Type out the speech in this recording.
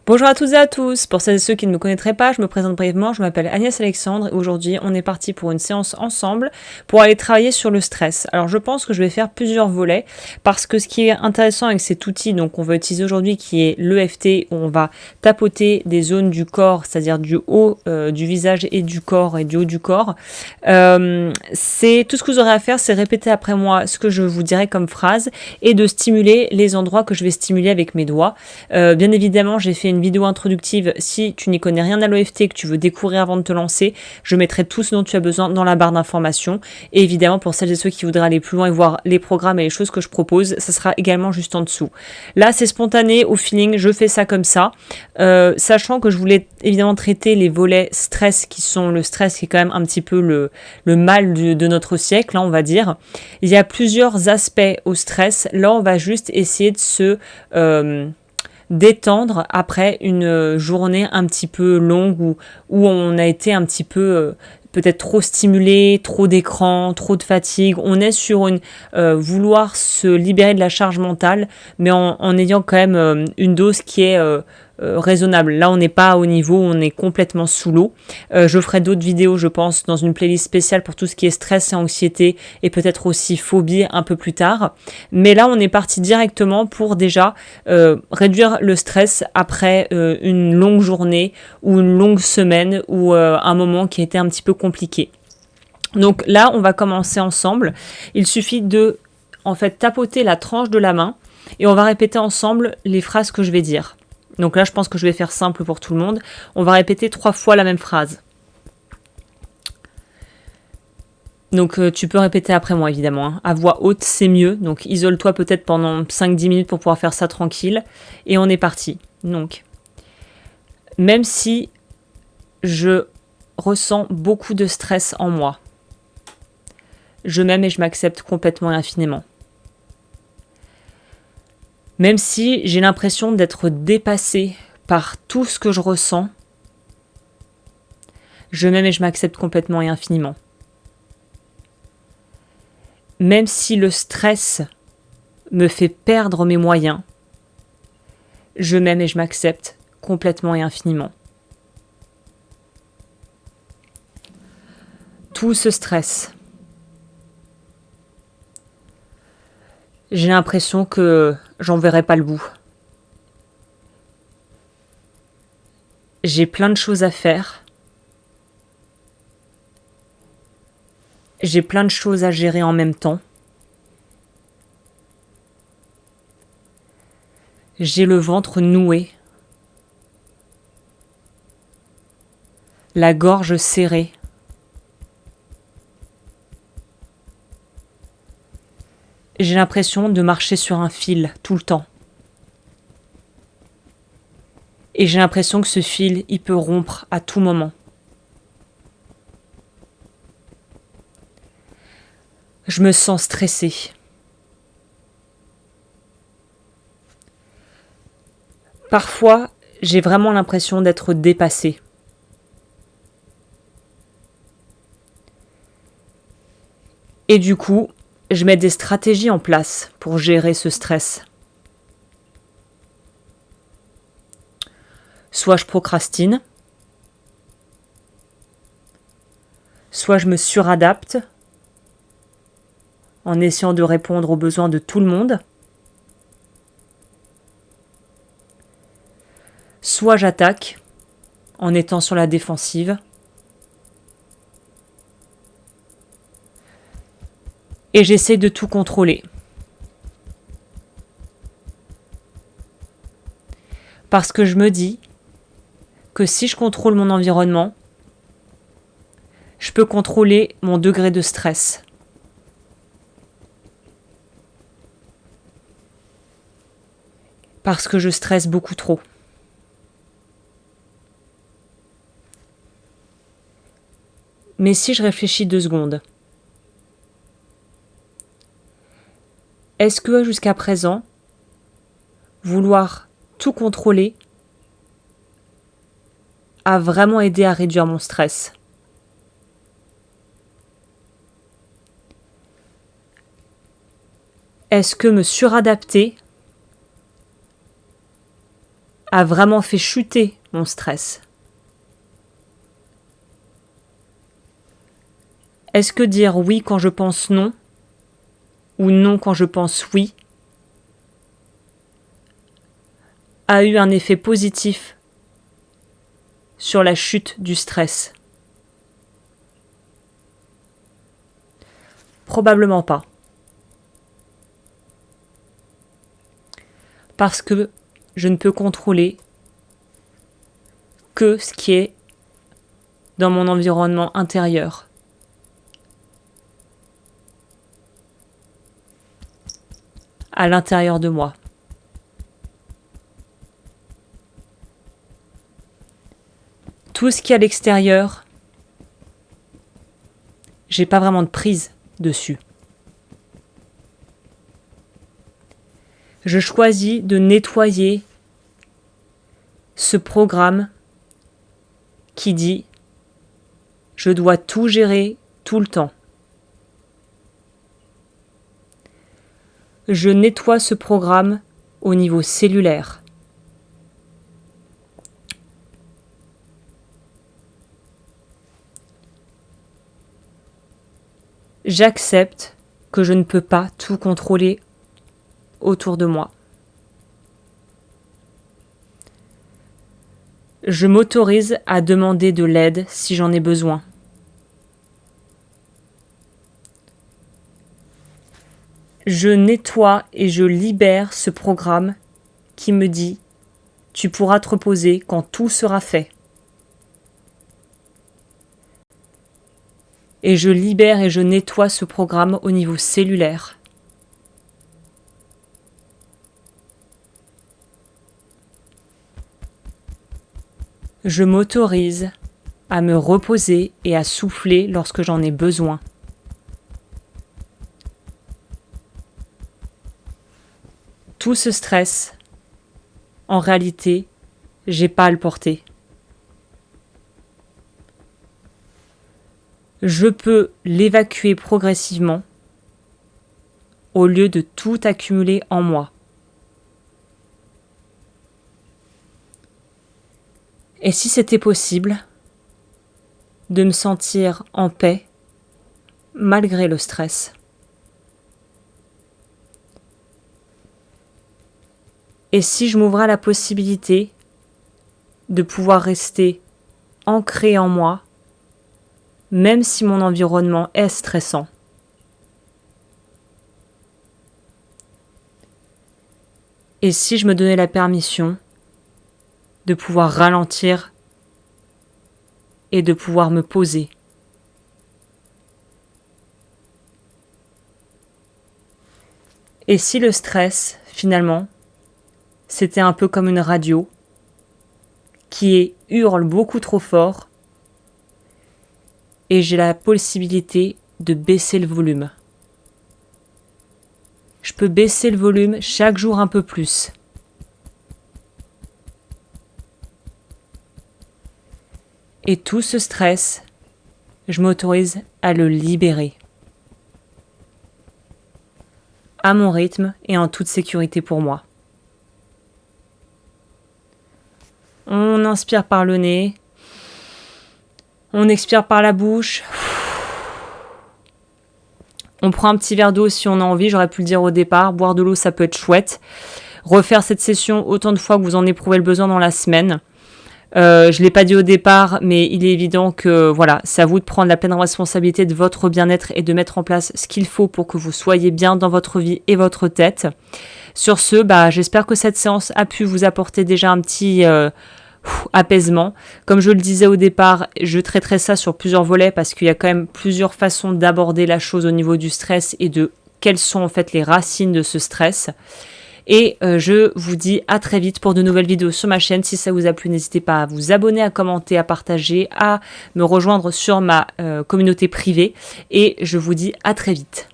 Bonjour à toutes et à tous. Pour celles et ceux qui ne me connaîtraient pas, je me présente brièvement. Je m'appelle Agnès Alexandre et aujourd'hui, on est parti pour une séance ensemble pour aller travailler sur le stress. Alors, je pense que je vais faire plusieurs volets parce que ce qui est intéressant avec cet outil, donc on va utiliser aujourd'hui, qui est l'EFT, où on va tapoter des zones du corps, c'est-à-dire du haut du visage et du corps et du haut du corps. C'est tout ce que vous aurez à faire, c'est répéter après moi ce que je vous dirai comme phrase et de stimuler les endroits que je vais stimuler avec mes doigts. Bien évidemment, j'ai fait une vidéo introductive. Si tu n'y connais rien à l'EFT, que tu veux découvrir avant de te lancer, je mettrai tout ce dont tu as besoin dans la barre d'informations. Et évidemment, pour celles et ceux qui voudraient aller plus loin et voir les programmes et les choses que je propose, ça sera également juste en dessous. Là, c'est spontané, au feeling, je fais ça comme ça. Sachant que je voulais évidemment traiter les volets stress, qui sont le stress qui est quand même un petit peu le mal de notre siècle, hein, on va dire. Il y a plusieurs aspects au stress. Là, on va juste essayer de se détendre après une journée un petit peu longue où on a été un petit peu peut-être trop stimulé, trop d'écran, trop de fatigue. On est sur une vouloir se libérer de la charge mentale, mais en ayant quand même une dose qui est raisonnable. Là, on n'est pas au niveau où on est complètement sous l'eau. Je ferai d'autres vidéos, je pense, dans une playlist spéciale pour tout ce qui est stress et anxiété et peut-être aussi phobie un peu plus tard. Mais là, on est parti directement pour déjà réduire le stress après une longue journée ou une longue semaine ou un moment qui a été un petit peu compliqué. Donc là, on va commencer ensemble. Il suffit de, en fait, tapoter la tranche de la main et on va répéter ensemble les phrases que je vais dire. Donc là, je pense que je vais faire simple pour tout le monde. On va répéter 3 fois la même phrase. Donc tu peux répéter après moi, évidemment. Hein. À voix haute, c'est mieux. Donc isole-toi peut-être pendant 5-10 minutes pour pouvoir faire ça tranquille. Et on est parti. Donc, même si je ressens beaucoup de stress en moi, je m'aime et je m'accepte complètement et infiniment. Même si j'ai l'impression d'être dépassée par tout ce que je ressens, je m'aime et je m'accepte complètement et infiniment. Même si le stress me fait perdre mes moyens, je m'aime et je m'accepte complètement et infiniment. Tout ce stress, j'ai l'impression que j'en verrai pas le bout. J'ai plein de choses à faire. J'ai plein de choses à gérer en même temps. J'ai le ventre noué. La gorge serrée. J'ai l'impression de marcher sur un fil tout le temps. Et j'ai l'impression que ce fil, il peut rompre à tout moment. Je me sens stressée. Parfois, j'ai vraiment l'impression d'être dépassée. Et du coup, je mets des stratégies en place pour gérer ce stress. Soit je procrastine, soit je me suradapte en essayant de répondre aux besoins de tout le monde, soit j'attaque en étant sur la défensive, et j'essaie de tout contrôler. Parce que je me dis que si je contrôle mon environnement, je peux contrôler mon degré de stress. Parce que je stresse beaucoup trop. Mais si je réfléchis 2 secondes, est-ce que jusqu'à présent, vouloir tout contrôler a vraiment aidé à réduire mon stress? Est-ce que me suradapter a vraiment fait chuter mon stress? Est-ce que dire oui quand je pense non ou non quand je pense oui a eu un effet positif sur la chute du stress? Probablement pas. Parce que je ne peux contrôler que ce qui est dans mon environnement intérieur. À l'intérieur de moi. Tout ce qui est à l'extérieur, j'ai pas vraiment de prise dessus. Je choisis de nettoyer ce programme qui dit « Je dois tout gérer tout le temps ». Je nettoie ce programme au niveau cellulaire. J'accepte que je ne peux pas tout contrôler autour de moi. Je m'autorise à demander de l'aide si j'en ai besoin. Je nettoie et je libère ce programme qui me dit « Tu pourras te reposer quand tout sera fait ». Et je libère et je nettoie ce programme au niveau cellulaire. Je m'autorise à me reposer et à souffler lorsque j'en ai besoin. Tout ce stress, en réalité, j'ai pas à le porter. Je peux l'évacuer progressivement au lieu de tout accumuler en moi. Et si c'était possible, de me sentir en paix malgré le stress. Et si je m'ouvrais à la possibilité de pouvoir rester ancré en moi, même si mon environnement est stressant. Et si je me donnais la permission de pouvoir ralentir et de pouvoir me poser. Et si le stress, finalement, c'était un peu comme une radio qui hurle beaucoup trop fort et j'ai la possibilité de baisser le volume. Je peux baisser le volume chaque jour un peu plus. Et tout ce stress, je m'autorise à le libérer. À mon rythme et en toute sécurité pour moi. On inspire par le nez. On expire par la bouche. On prend un petit verre d'eau si on a envie, j'aurais pu le dire au départ. Boire de l'eau, ça peut être chouette. Refaire cette session autant de fois que vous en éprouvez le besoin dans la semaine. Je ne l'ai pas dit au départ, mais il est évident que voilà, c'est à vous de prendre la pleine responsabilité de votre bien-être et de mettre en place ce qu'il faut pour que vous soyez bien dans votre vie et votre tête. Sur ce, j'espère que cette séance a pu vous apporter déjà un petit apaisement. Comme je le disais au départ, je traiterai ça sur plusieurs volets parce qu'il y a quand même plusieurs façons d'aborder la chose au niveau du stress et de quelles sont en fait les racines de ce stress. Et je vous dis à très vite pour de nouvelles vidéos sur ma chaîne. Si ça vous a plu, n'hésitez pas à vous abonner, à commenter, à partager, à me rejoindre sur ma communauté privée. Et je vous dis à très vite.